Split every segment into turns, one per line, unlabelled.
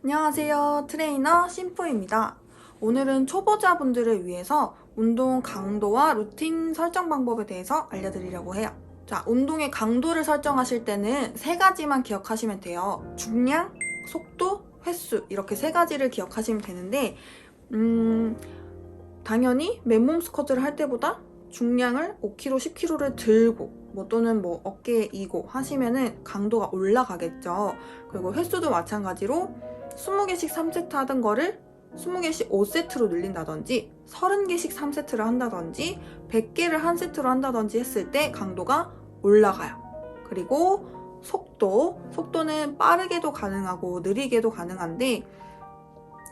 안녕하세요. 트레이너 심포입니다. 오늘은 초보자분들을 위해서 운동 강도와 루틴 설정 방법에 대해서 알려드리려고 해요. 자, 운동의 강도를 설정하실 때는 세 가지만 기억하시면 돼요. 중량, 속도, 횟수 이렇게 세 가지를 기억하시면 되는데 당연히 맨몸 스쿼트를 할 때보다 중량을 5kg, 10kg를 들고 또는 어깨에 이고 하시면은 강도가 올라가겠죠. 그리고 횟수도 마찬가지로 20개씩 3세트 하던 거를 20개씩 5세트로 늘린다든지 30개씩 3세트를 한다든지 100개를 한 세트로 한다든지 했을 때 강도가 올라가요. 그리고 속도는 빠르게도 가능하고 느리게도 가능한데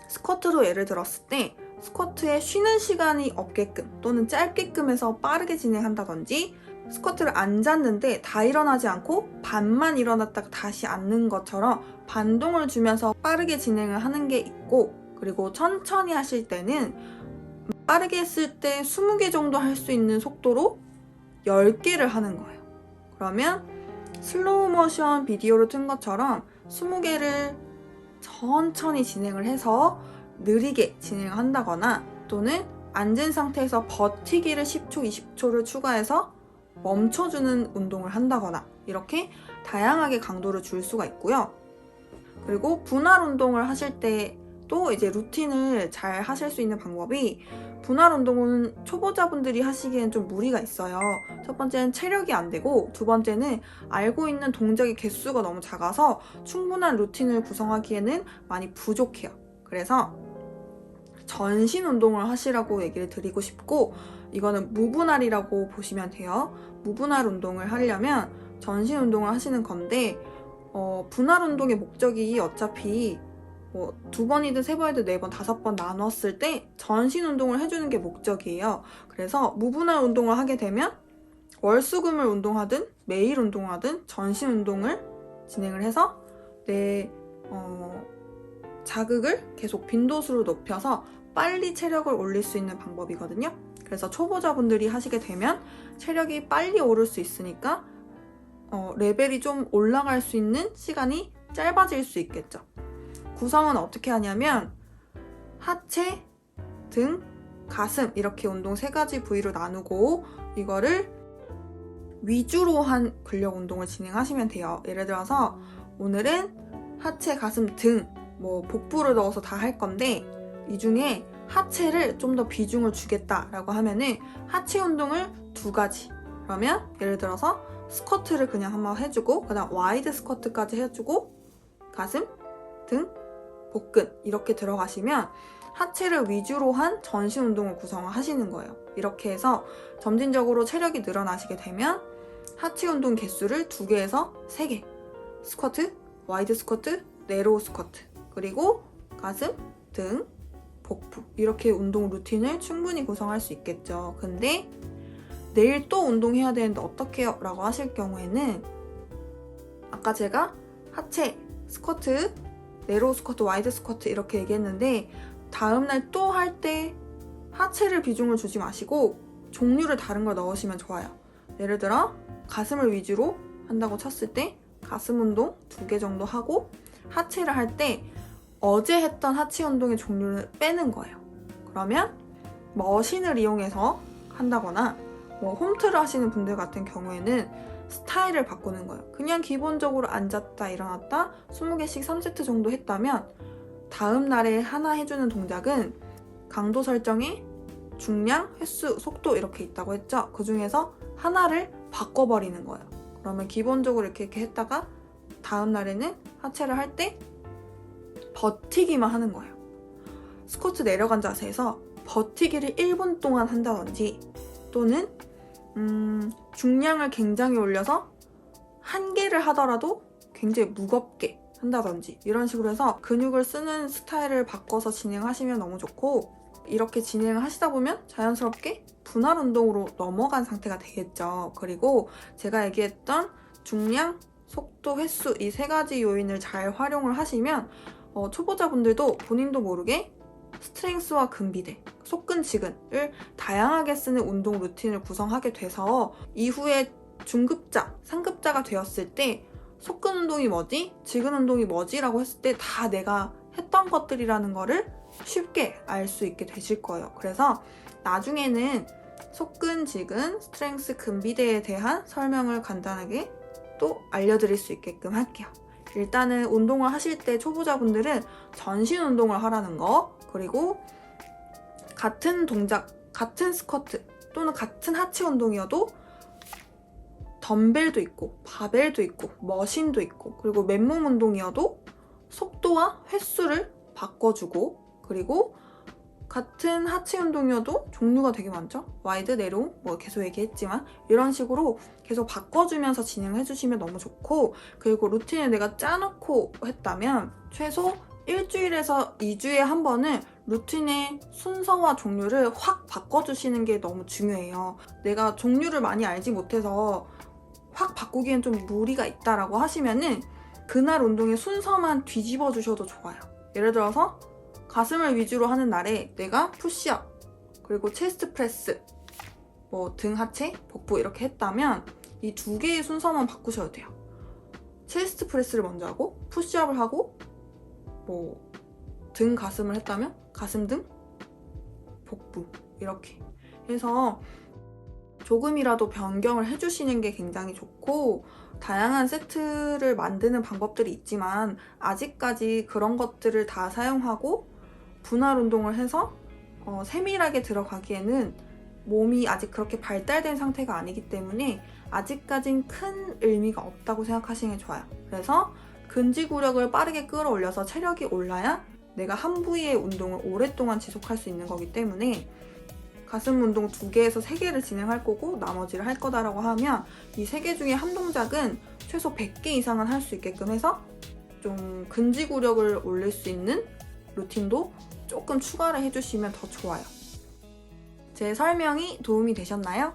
스쿼트로 예를 들었을 때 스쿼트에 쉬는 시간이 없게끔 또는 짧게끔 해서 빠르게 진행한다든지 스쿼트를 앉았는데 다 일어나지 않고 반만 일어났다가 다시 앉는 것처럼 반동을 주면서 빠르게 진행을 하는 게 있고, 그리고 천천히 하실 때는 빠르게 했을 때 20개 정도 할 수 있는 속도로 10개를 하는 거예요. 그러면 슬로우 모션 비디오를 튼 것처럼 20개를 천천히 진행을 해서 느리게 진행한다거나 또는 앉은 상태에서 버티기를 10초, 20초를 추가해서 멈춰주는 운동을 한다거나 이렇게 다양하게 강도를 줄 수가 있고요. 그리고 분할 운동을 하실 때도 이제 루틴을 잘 하실 수 있는 방법이, 분할 운동은 초보자분들이 하시기엔 좀 무리가 있어요. 첫 번째는 체력이 안 되고, 두 번째는 알고 있는 동작의 개수가 너무 작아서 충분한 루틴을 구성하기에는 많이 부족해요. 그래서 전신 운동을 하시라고 얘기를 드리고 싶고, 이거는 무분할이라고 보시면 돼요. 무분할 운동을 하려면 전신 운동을 하시는 건데, 분할 운동의 목적이 어차피 2번이든 3번이든 4번, 5번 나눴을 때 전신 운동을 해주는 게 목적이에요. 그래서 무분할 운동을 하게 되면 월수금을 운동하든 매일 운동하든 전신 운동을 진행을 해서 내 자극을 계속 빈도수로 높여서 빨리 체력을 올릴 수 있는 방법이거든요. 그래서 초보자분들이 하시게 되면 체력이 빨리 오를 수 있으니까 레벨이 좀 올라갈 수 있는 시간이 짧아질 수 있겠죠. 구성은 어떻게 하냐면 하체, 등, 가슴 이렇게 운동 3가지 부위로 나누고 이거를 위주로 한 근력 운동을 진행하시면 돼요. 예를 들어서 오늘은 하체, 가슴, 등 복부를 넣어서 다 할 건데, 이 중에 하체를 좀 더 비중을 주겠다라고 하면은 하체 운동을 2가지. 그러면 예를 들어서 스쿼트를 그냥 한번 해주고, 그 다음 와이드 스쿼트까지 해주고, 가슴, 등, 복근 이렇게 들어가시면 하체를 위주로 한 전신 운동을 구성하시는 거예요. 이렇게 해서 점진적으로 체력이 늘어나시게 되면 하체 운동 개수를 2개에서 3개, 스쿼트, 와이드 스쿼트, 네로우 스쿼트, 그리고 가슴, 등, 복부 이렇게 운동 루틴을 충분히 구성할 수 있겠죠. 근데 내일 또 운동해야 되는데 어떻게 해요? 라고 하실 경우에는 아까 제가 하체, 스쿼트, 네로우 스쿼트, 와이드 스쿼트 이렇게 얘기했는데, 다음날 또 할 때 하체를 비중을 주지 마시고 종류를 다른 걸 넣으시면 좋아요. 예를 들어 가슴을 위주로 한다고 쳤을 때 가슴 운동 2개 정도 하고, 하체를 할 때 어제 했던 하체 운동의 종류를 빼는 거예요. 그러면 머신을 이용해서 한다거나 홈트를 하시는 분들 같은 경우에는 스타일을 바꾸는 거예요. 그냥 기본적으로 앉았다 일어났다 20개씩 3세트 정도 했다면 다음 날에 하나 해주는 동작은 강도 설정에 중량, 횟수, 속도 이렇게 있다고 했죠. 그 중에서 하나를 바꿔버리는 거예요. 그러면 기본적으로 이렇게 했다가 다음 날에는 하체를 할 때 버티기만 하는 거예요. 스쿼트 내려간 자세에서 버티기를 1분 동안 한다든지, 또는 중량을 굉장히 올려서 1개를 하더라도 굉장히 무겁게 한다든지 이런 식으로 해서 근육을 쓰는 스타일을 바꿔서 진행하시면 너무 좋고, 이렇게 진행을 하시다 보면 자연스럽게 분할 운동으로 넘어간 상태가 되겠죠. 그리고 제가 얘기했던 중량, 속도, 횟수 이 3가지 요인을 잘 활용을 하시면 초보자분들도 본인도 모르게 스트렝스와 근비대, 속근지근을 다양하게 쓰는 운동 루틴을 구성하게 돼서 이후에 중급자, 상급자가 되었을 때 속근 운동이 뭐지? 지근 운동이 뭐지? 라고 했을 때 다 내가 했던 것들이라는 거를 쉽게 알 수 있게 되실 거예요. 그래서 나중에는 속근, 지근, 스트렝스, 근비대에 대한 설명을 간단하게 또 알려드릴 수 있게끔 할게요. 일단은 운동을 하실 때 초보자분들은 전신 운동을 하라는 거, 그리고 같은 동작, 같은 스쿼트 또는 같은 하체 운동이어도 덤벨도 있고 바벨도 있고 머신도 있고, 그리고 맨몸 운동이어도 속도와 횟수를 바꿔주고, 그리고 같은 하체 운동이어도 종류가 되게 많죠. 와이드, 내로우 뭐 계속 얘기했지만 이런 식으로 계속 바꿔주면서 진행해 주시면 너무 좋고, 그리고 루틴을 내가 짜놓고 했다면 최소 일주일에서 2주에 한 번은 루틴의 순서와 종류를 확 바꿔주시는 게 너무 중요해요. 내가 종류를 많이 알지 못해서 확 바꾸기엔 좀 무리가 있다라고 하시면은 그날 운동의 순서만 뒤집어 주셔도 좋아요. 예를 들어서 가슴을 위주로 하는 날에 내가 푸시업, 그리고 체스트 프레스, 뭐 등, 하체, 복부 이렇게 했다면 이 두 개의 순서만 바꾸셔도 돼요. 체스트 프레스를 먼저 하고 푸시업을 하고 뭐 등, 가슴을 했다면 가슴, 등, 복부 이렇게 해서 조금이라도 변경을 해주시는 게 굉장히 좋고, 다양한 세트를 만드는 방법들이 있지만 아직까지 그런 것들을 다 사용하고 분할 운동을 해서 세밀하게 들어가기에는 몸이 아직 그렇게 발달된 상태가 아니기 때문에 아직까진 큰 의미가 없다고 생각하시는 게 좋아요. 그래서 근지구력을 빠르게 끌어올려서 체력이 올라야 내가 한 부위의 운동을 오랫동안 지속할 수 있는 거기 때문에 가슴 운동 2개에서 3개를 진행할 거고 나머지를 할 거다라고 하면 이 3개 중에 한 동작은 최소 100개 이상은 할 수 있게끔 해서 좀 근지구력을 올릴 수 있는 루틴도 조금 추가를 해주시면 더 좋아요. 제 설명이 도움이 되셨나요?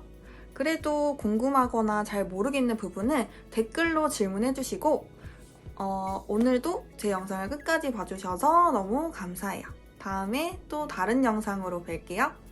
그래도 궁금하거나 잘 모르겠는 부분은 댓글로 질문해주시고 오늘도 제 영상을 끝까지 봐주셔서 너무 감사해요. 다음에 또 다른 영상으로 뵐게요.